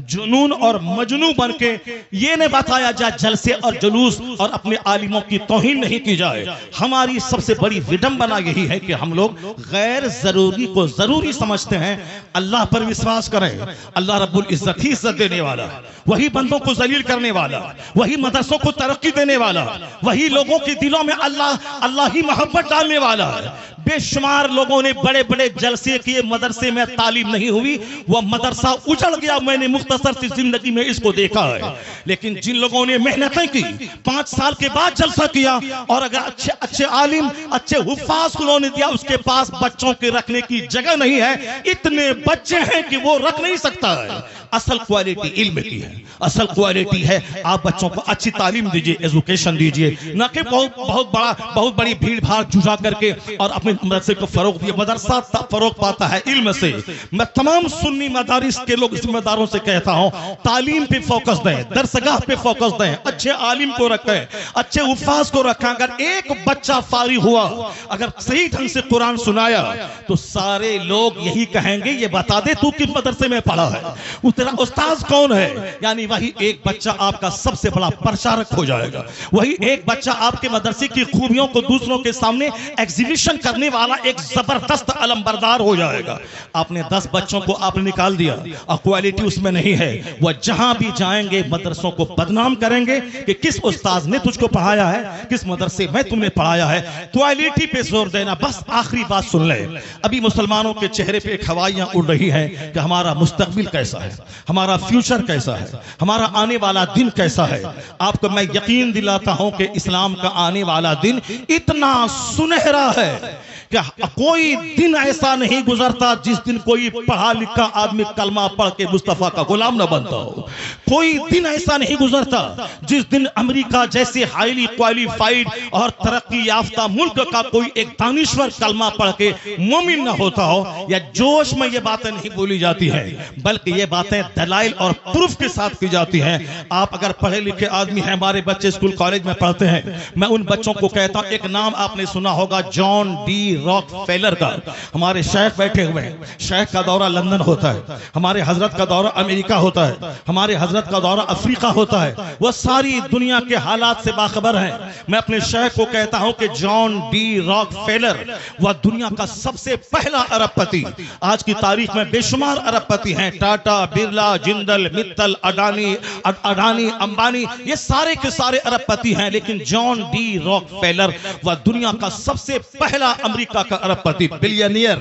جنون اور مجنون بن کے یہ نہ بتایا جائے جلسے اور جلوس اور اپنے عالموں کی توہین نہیں کی جائے. ہماری سب سے بڑی وڈمبنا یہی ہے کہ ہم لوگ غیر ضروری کو ضروری سمجھتے ہیں. اللہ پر وشواس کریں. اللہ رب العزت ہی عزت دینے والا، وہی بندوں کو ذلیل کرنے والا، وہی مدرسوں کو ترقی دینے والا، وہی لوگوں کے دلوں میں اللہ ہی محبت ڈالنے والا ہے. بے شمار لوگوں نے بڑے بڑے جلسے کیے، مدرسے میں تعلیم نہیں ہوئی، وہ مدرسہ اجڑ گیا. میں نے مختصر سی زندگی میں اس کو دیکھا ہے. لیکن جن لوگوں نے محنتیں کی، 5 سال کے بعد جلسہ کیا، اور اگر اچھے عالم، اچھے حفاظ انہوں نے دیا، اس کے پاس بچوں کے رکھنے کی جگہ نہیں ہے، اتنے بچے ہیں کہ وہ رکھ نہیں سکتا ہے. اصل کوالٹی علم کی ہے، اصل کوالٹی ہے آپ بچوں کو اچھی تعلیم دیجئے، ایجوکیشن دیجئے، نہ کہ بہت بڑی بھیڑ بھاڑ جھا کر کے اور اپنے مدرسے کو فروغ دیے. مدرسہ فروغ پاتا ہے علم سے. میں تمام سنی مدارس کے لوگ ذمہ داروں سے کہتا ہوں، تعلیم پہ فوکس دیں، درسگاہ پہ فوکس دیں، اچھے عالم کو رکھیں، اچھے حفاظ کو رکھیں. اگر ایک بچہ فارغ ہوا، اگر صحیح ڈھنگ سے قرآن سنایا، تو سارے لوگ یہی کہیں گے یہ بتا دے تو کس مدرسے میں پڑھا ہے، تیرا استاذ کون ہے. یعنی وہی ایک بچہ آپ کا سب سے بڑا پرچارک ہو جائے گا. وہی ایک بچہ آپ کے مدرسے کی خوبیوں کو دوسروں کے سامنے ایگزیبیشن کرنے والا ایک زبردست علم بردار ہو جائے گا. آپ نے 10 بچوں کو آپ نے نکال دیا اور کوالٹی اس میں نہیں ہے، وہ جہاں بھی جائیں گے مدرسوں کو بدنام کریں گے کہ کس استاذ نے تجھ کو پڑھایا ہے، کس مدرسے میں تم نے پڑھایا ہے. کوالٹی پہ زور دینا. بس آخری بات سن لیں، ابھی مسلمانوں کے چہرے پہ ایک ہوائیاں اڑ رہی ہیں کہ ہمارا مستقبل کیسا ہے، ہمارا فیوچر کیسا ہے، ہمارا آنے والا دن کیسا ہے. آپ کو میں یقین دلاتا ہوں کہ اسلام کا آنے والا دن اتنا سنہرا ہے کہ کوئی دن ایسا نہیں گزرتا جس دن کوئی پڑھا لکھا آدمی کلمہ پڑھ کے مصطفیٰ کا غلام نہ بنتا ہو. کوئی دن ایسا نہیں گزرتا جس دن امریکہ جیسے ہائیلی کوالیفائیڈ اور ترقی یافتہ ملک کا کوئی ایک دانشور کلمہ پڑھ کے مومن نہ ہوتا ہو. یا جوش میں یہ باتیں نہیں بولی جاتی ہیں، بلکہ یہ باتیں دلائل اور پروف کے ساتھ کی جاتی ہیں. آپ اگر پڑھے لکھے آدمی ہیں، ہمارے بچے اسکول کالج میں پڑھتے ہیں، میں ان بچوں کو کہتا ہوں، ایک نام آپ نے سنا ہوگا جان ڈی راک فیلر کا. ہمارے شیخ بیٹھے ہوئے ہیں، شیخ کا دورہ لندن ہوتا ہے، ہمارے حضرت کا دورہ امریکہ ہوتا ہے، ہمارے حضرت کا دورہ افریقہ ہوتا ہے. وہ ساری دنیا کے حالات سے باخبر ہیں. میں اپنے شیخ کو کہتا ہوں کہ جان ڈی راک فیلر وہ دنیا کا سب سے پہلا ارب پتی. آج کی تاریخ میں بے شمار ارب پتی ہیں، ٹاٹا، برلا، جندل، متل، اڈانی، امبانی، یہ سارے کے سارے ارب پتی ہیں. لیکن جان ڈی راک فیلر وہ دنیا کا سب سے پہلا امریکہ کا ارب پتی، بلینئر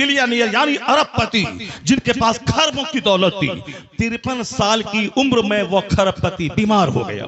یعنی ارب پتی جن کے پاس کھربوں کی دولت تھی. 53 سال کی عمر میں وہ کھرب پتی بیمار ہو گیا.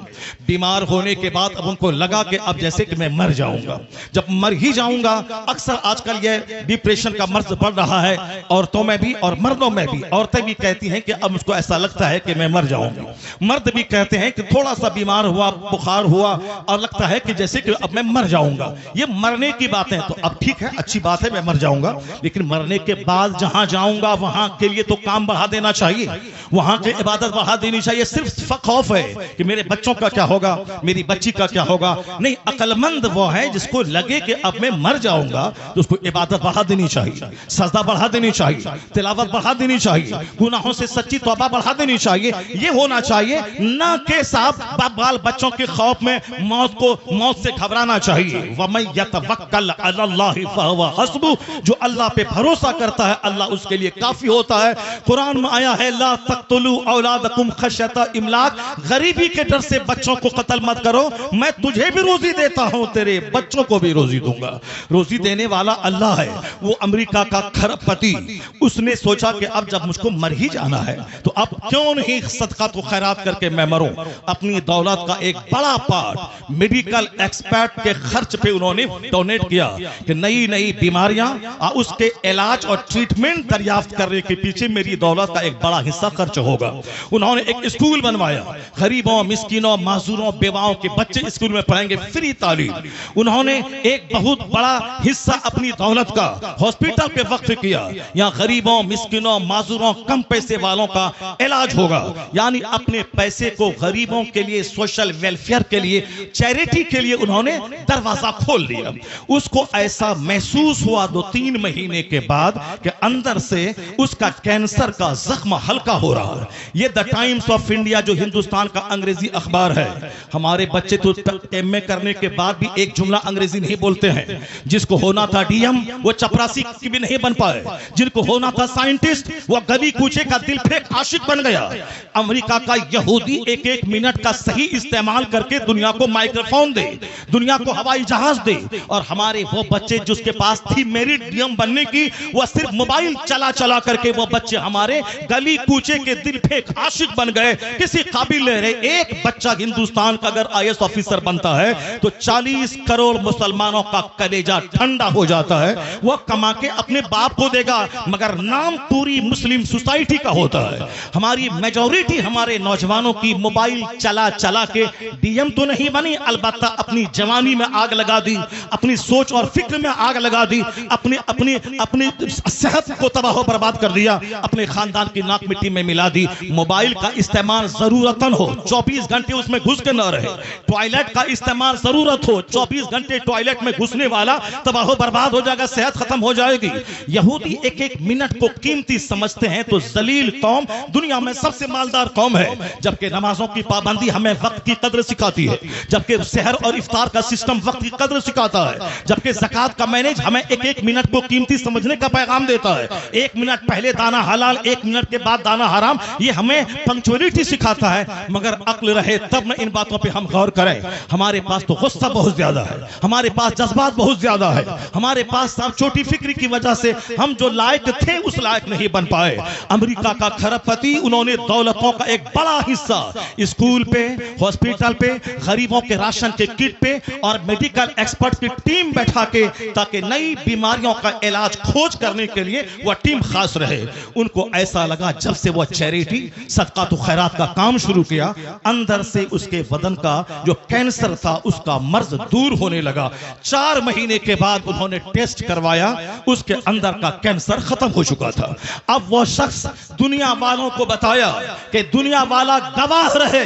بیمار ہونے کے بعد اب ان کو لگا کہ اب جیسے کہ میں مر جاؤں گا. جب مر ہی جاؤں گا، اکثر آج کل یہ ڈپریشن کا مرض بڑھ رہا ہے عورتوں میں بھی اور مردوں میں بھی. عورتیں بھی کہتی ہیں کہ اب مجھ کو ایسا لگتا ہے کہ میں مر جاؤں گا. مرد بھی کہتے ہیں کہ تھوڑا سا بیمار ہوا، بخار ہوا اور لگتا ہے کہ جیسے کہ اب میں مر جاؤں گا. یہ مرنے کی باتیں تو اب ٹھیک ہے، اچھی بات ہے، میں مر جاؤں گا، لیکن مرنے کے بعد جہاں جاؤں گا وہاں کے لیے تو کام بڑھا دینا چاہیے، وہاں کی عبادت بڑھا دینی چاہیے. صرف خوف ہے کہ میرے بچوں کا کیا ہوگا، میری بچی کا کیا ہوگا. نہیں، عقل مند وہ ہے جس کو لگے کہ اب میں مر جاؤں گا تو اس کو عبادت بڑھا دینی چاہیے، سجدہ بڑھا دینی چاہیے، تلاوت بڑھا دینی چاہیے، گناہوں سے سچی توبہ بڑھا دینی چاہیے. یہ ہونا چاہیے، نہ کہ صاحب بال بچوں کے خوف میں موت سے گھبرانا چاہیے. وَمَن يَتَوَكَّلْ عَلَى اللَّهِ فَهُوَ حَسْبُهُ، جو اللہ پہ بھروسہ کرتا ہے اللہ اس کے لیے کافی ہوتا ہے. قرآن میں آیا ہے لا تقتلوا اولادکم خشیۃ املاق، غریبی کے ڈر سے بچوں کو قتل مت کرو، میں تجھے بھی روزی دیتا ہوں، تیرے بچوں کو بھی روزی دوں گا. روزی دینے والا اللہ ہے. وہ امریکہ کا کھرب پتی، اس نے سوچا کہ اب جب مجھ کو مر ہی جانا ہے تو اب کیوں نہیں صدقات و خیرات کر کے میں مروں. اپنی دولت کا ایک بڑا پارٹ میڈیکل ایکسپرٹ کے خرچ پہ انہوں نے ڈونیٹ کیا کہ نئی بیماریاں اس کے علاج اور ٹریٹمنٹ دریافت کرنے کے پیچھے میری دولت کا ایک بڑا حصہ خرچ ہوگا. انہوں نے ایک اسکول بنوایا، غریبوں، مسکینوں، معذوروں، بیواؤں کے بچے اسکول میں پڑھیں گے، فری تعلیم. انہوں نے ایک بہت بڑا حصہ اپنی دولت کا ہاسپٹل پہ وقف کیا، یہاں غریبوں، مسکینوں، معذوروں، کم پیسے والوں کا علاج ہوگا. یعنی اپنے پیسے کو غریبوں کے لیے، سوشل ویلفیئر کے لیے، چیریٹی کے لیے انہوں نے دروازہ کھول دیا. اس کو ایسا محسوس ہوا 2-3 مہینے کے بعد کہ اندر سے اس کا کینسر کا زخم ہلکا ہو رہا ہے. یہ دا ٹائمز آف انڈیا جو ہندوستان کا انگریزی اخبار ہے. ہمارے بچے تو ایم اے کرنے کے بعد بھی ایک جملہ انگریزی نہیں بولتے ہیں. جس کو ہونا تھا ڈی ایم وہ چپراسی کی بھی نہیں بن پائے. جن کو ہونا تھا سائنٹسٹ وہ گلی کوچے کا دل پھینک عاشق بن گیا. امریکہ کا یہودی ایک ایک منٹ کا صحیح استعمال کر کے دنیا کو مائکروفون دے, دنیا کو ہوائی جہاز دے, اور ہمارے وہ بچے جس کے پاس تھی میرٹ ڈی ایم بننے کی, وہ صرف موبائل چلا چلا کر کے وہ بچے ہمارے گلی کوچے کے دل پھینک عاشق بن گئے. کسی قابل نہیں رہے. ایک بچہ ہندوستان کا اگر آئی ایس آفیسر بنتا ہے تو 40 کروڑ مسلمانوں کا کلیجہ ٹھنڈا ہو جاتا ہے. وہ کما کے اپنے باپ کو دے گا مگر نام پوری مسلم سوسائٹی کا ہوتا ہے. ہماری میجورٹی ہمارے نوجوانوں کی موبائل چلا چلا کے ڈی ایم تو نہیں بنی, البتہ اپنی جوانی میں آگ لگا دی, اپنی سوچ اور فکر میں آگ لگا دی, اپنی صحت کو تباہ و برباد کر دیا, اپنے خاندان کی ناک مٹی میں ملا دی. موبائل کا استعمال ضرورتاً ہو 24 گھنٹے اس میں گھس کے نہ رہے. ٹوائلٹ کا استعمال ضرورت ہو, 24 گھنٹے ٹوائلٹ میں گھسنے والا تباہ و برباد ہو جائے گا, صحت ختم ہو جائے گی. یہودی ایک ایک منٹ کو قیمتی سمجھتے ہیں تو ذلیل قوم دنیا میں سب سے مالدار قوم ہے. جبکہ نمازوں کی پابندی ہمیں وقت کی قدر سکھاتی ہے, جبکہ سحر اور افطار کا سسٹم وقت کی قدر سکھاتا ہے, جبکہ زکات کا مینیج ہمیں ایک ایک منٹ کو قیمتی سمجھنے کا پیغام دیتا ہے. 1 منٹ پہلے دانا حلال, 1 منٹ کے بعد دانا حرام, یہ ہمیں پنکچولیٹی سکھاتا ہے. مگر عقل رہے تب نہ ان باتوں پہ ہم غور کریں. ہمارے پاس تو غصہ بہت زیادہ ہے, ہمارے پاس جذبات بہت زیادہ ہے, ہمارے پاس چھوٹی فکری کی وجہ سے ہم جو لائق تھے اس لائق نہیں بن پائے. امریکہ کا کھرب پتی انہوں نے دولتوں کا ایک بڑا حصہ اسکول پہ, ہاسپٹل پہ, غریبوں کے راشن کے کٹ پہ اور میڈیکل ایکسپرٹ کی ٹیم بیٹھا کے تاکہ نئی بیماریوں کا علاج کھوج کرنے کے لیے وہ ٹیم خاص رہے. ان کو ایسا لگا جب سے وہ چیریٹی صدقات و خیرات کا کام شروع کیا, اندر سے اس کے بدن کا جو کینسر تھا اس کا مرض دور ہونے لگا. 4 مہینے کے بعد انہوں نے ٹیسٹ کروایا, اس کے اندر کا کینسر ختم ہو چکا تھا. اب وہ شخص دنیا والوں کو بتایا کہ دنیا والا گواہ رہے,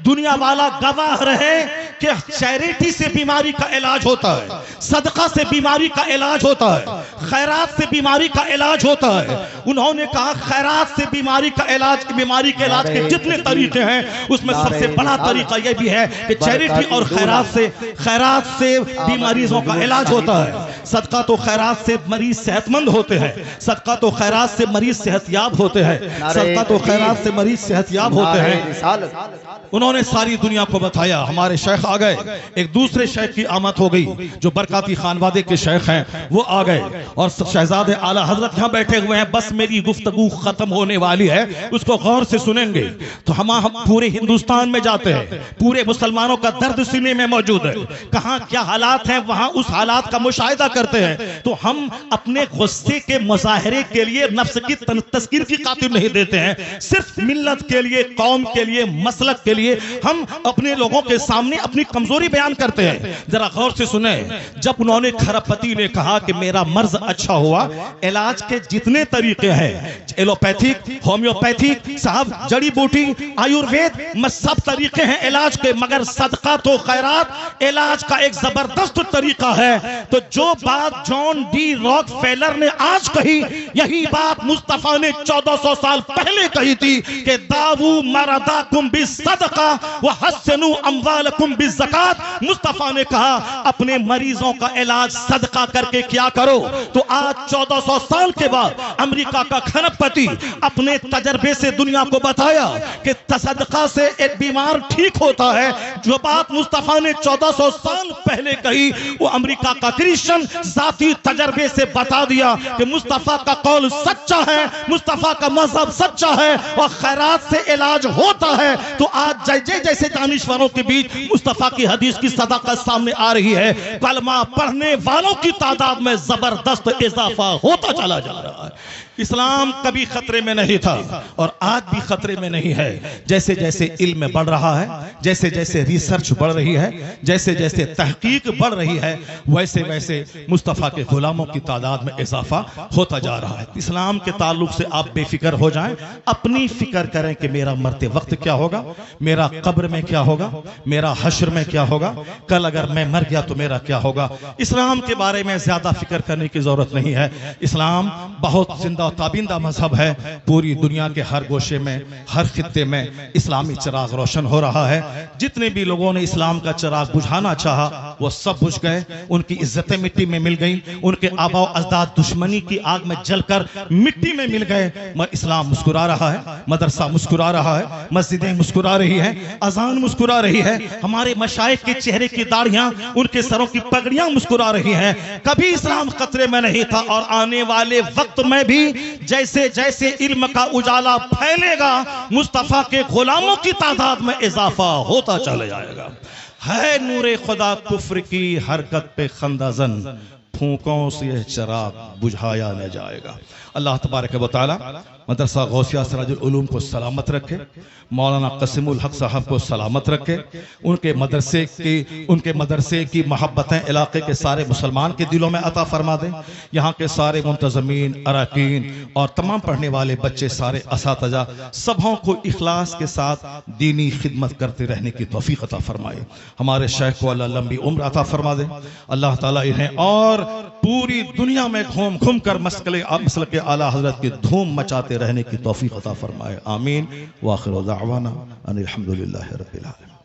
دنیا والا گواہ رہے کہ چیریٹی سے بیماری کا علاج ہوتا ہے, صدقہ سے بیماری کا علاج ہوتا ہے, خیرات سے بیماری کا علاج ہوتا ہے. انہوں نے کہا خیرات سے بیماری کا علاج, بیماری کے علاج کے جتنے طریقے ہیں اس میں سب سے بڑا طریقہ یہ بھی ہے کہ چیریٹی اور خیرات سے بیماریوں کا علاج ہوتا ہے. صدقات و خیرات سے مریض صحت مند ہوتے ہیں, صدقات و خیرات سے مریض صحت یاب ہوتے ہیں, صدقات و خیرات سے مریض صحت یاب ہوتے ہیں. انہوں نے ساری دنیا کو بتایا. ہمارے شیخ آ گئے, ایک دوسرے شیخ کی آمد ہو گئی جو برکاتی خانوادے کے شیخ ہیں, وہ آ گئے اور شہزادے اعلیٰ حضرت یہاں بیٹھے ہوئے ہیں. بس میری گفتگو ختم ہونے والی ہے, اس کو غور سے سنیں گے تو ہم پورے ہندوستان میں جاتے ہیں, پورے مسلمانوں کا درد سینے میں موجود ہے, کہاں کیا حالات ہیں وہاں اس حالات کا مشاہدہ کرتے ہیں. تو ہم اپنے غصے کے مظاہرے کے لیے نفس کی تذکیر کی خاطر نہیں دیتے ہیں, صرف ملت کے لیے, قوم کے لیے, مسلک کے لیے ہم اپنے لوگوں کے سامنے اپنی کمزوری بیان کرتے ہیں. ذرا غور سے سنیں. جب انہوں نے کھرب پتی نے کہا کہ میرا مرض اچھا ہوا, علاج کے جتنے طریقے ہیں, ایلوپیتھک, ہومیوپیتھک, صاحب جڑی بوٹی, آیوروید, سب طریقے ہیں علاج کے, مگر صدقات و خیرات علاج کا ایک زبردست طریقہ ہے. تو جو بات جان ڈی راک فیلر نے آج کہی, یہی بات مصطفیٰ نے 1400 سال پہلے کہی تھی کہ داؤ مرضاکم بالصدقہ وحسنوا اموالکم بالزکات. مصطفیٰ نے کہا اپنے مریضوں کا علاج صدقہ کر کے کیا کرو. تو آج 1400 سال کے بعد امریکہ کا کھنب پتی اپنے تجربے سے دنیا کو بتایا کہ صدقہ سے ایک بیمار ٹھیک ہوتا ہے. جو بات مصطفیٰ نے 1400 سال پہلے کہی وہ امریکہ کا کرسچن ذاتی تجربے سے بتا دیا کہ مصطفیٰ کا قول سچا ہے, مصطفیٰ کا مذہب سچا ہے اور خیرات سے علاج ہوتا ہے. تو آج جیسے دانشوروں کے بیچ مصطفیٰ کی حدیث کی صداقت سامنے آ رہی ہے, کلمہ پڑھنے والوں کی تعداد میں زبردست اضافہ ہوتا چلا جا رہا ہے. اسلام کبھی خطرے میں نہیں تھا اور آج بھی خطرے میں نہیں ہے. جیسے جیسے علم بڑھ رہا ہے, جیسے جیسے ریسرچ بڑھ رہی ہے, جیسے جیسے تحقیق بڑھ رہی ہے, ویسے ویسے مصطفیٰ کے غلاموں کی تعداد میں اضافہ ہوتا جا رہا ہے. اسلام کے تعلق سے آپ بے فکر ہو جائیں, اپنی فکر کریں کہ میرا مرتے وقت کیا ہوگا, میرا قبر میں کیا ہوگا, میرا حشر میں کیا ہوگا, کل اگر میں مر گیا تو میرا کیا ہوگا. اسلام کے بارے میں زیادہ فکر کرنے کی ضرورت نہیں ہے. اسلام بہت زندہ و تابندہ مذہب ہے. پوری دنیا کے ہر گوشے میں, ہر خطے میں اسلامی چراغ روشن ہو رہا ہے. جتنے بھی لوگوں نے اسلام کا چراغ بجھانا چاہا وہ سب بجھ گئے, ان کی عزتیں مٹی میں مل گئیں, ان کے آبا و اجداد دشمنی کی آگ میں جل کر مٹی میں مل گئے. اسلام مسکرا رہا ہے, مدرسہ مسکرا رہا ہے, مسجدیں مسکرا رہی ہیں, اذان مسکرا رہی ہے, ہمارے مشائخ کے چہرے کی داڑھیاں, ان کے سروں کی پگڑیاں مسکرا رہی ہیں. کبھی اسلام خطرے میں نہیں تھا اور آنے والے وقت میں بھی جیسے جیسے علم کا اجالا پھیلے گا مصطفیٰ کے غلاموں کی تعداد میں اضافہ ہوتا چلا جائے گا. ہے نور خدا کفر کی حرکت پہ خندہ زن, پھونکوں سے یہ چراغ بجھایا نہ جائے گا. اللہ تبارک و تعالی مدرسہ غوثیہ سراج العلوم کو سلامت رکھے, مولانا قاسم الحق صاحب کو سلامت رکھے, ان کے مدرسے کی محبتیں علاقے کے سارے مسلمان کے دلوں میں عطا فرما دیں. یہاں کے سارے منتظمین, اراکین اور تمام پڑھنے والے بچے, سارے اساتذہ, سبھوں کو اخلاص کے ساتھ دینی خدمت کرتے رہنے کی توفیق عطا فرمائے. ہمارے شیخ کو اللہ لمبی عمر عطا فرما دے. اللہ تعالیٰ انہیں اور پوری دنیا میں گھوم گھوم کر مسلک اعلیٰ حضرت کی دھوم مچاتے رہنے کی توفیق عطا فرمائے. آمین. وآخر دعوانا ان الحمدللہ رب العالمین.